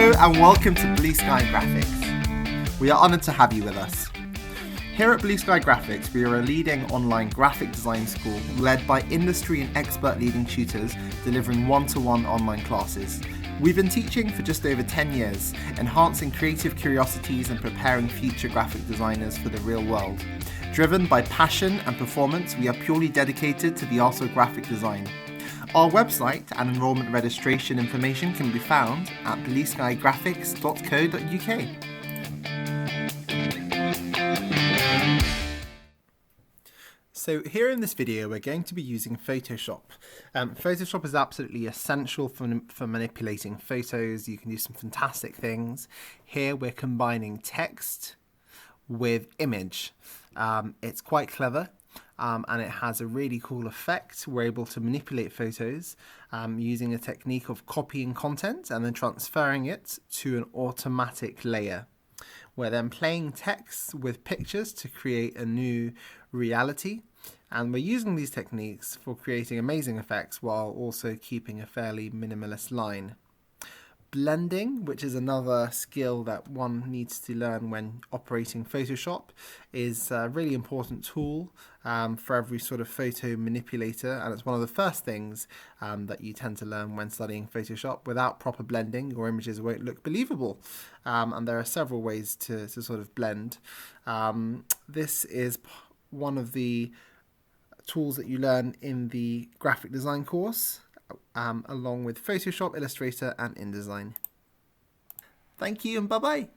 Hello and welcome to Blue Sky Graphics. We are honoured to have you with us. Here at Blue Sky Graphics, we are a leading online graphic design school led by industry and expert leading tutors delivering one-to-one online classes. We've been teaching for just over 10 years, enhancing creative curiosities and preparing future graphic designers for the real world. Driven by passion and performance, we are purely dedicated to the art of graphic design. Our website and enrolment registration information can be found at blueskygraphics.co.uk. So here in this video we're going to be using Photoshop. Photoshop is absolutely essential for manipulating photos. You can do some fantastic things. Here we're combining text with image. It's quite clever. And it has a really cool effect. We're able to manipulate photos using a technique of copying content and then transferring it to an automatic layer. We're then playing text with pictures to create a new reality. And we're using these techniques for creating amazing effects while also keeping a fairly minimalist line. Blending, which is another skill that one needs to learn when operating Photoshop, is a really important tool for every sort of photo manipulator, and it's one of the first things that you tend to learn when studying Photoshop. Without proper blending, your images won't look believable, and there are several ways to sort of blend. This is one of the tools that you learn in the graphic design course, along with Photoshop, Illustrator and InDesign. Thank you and bye-bye.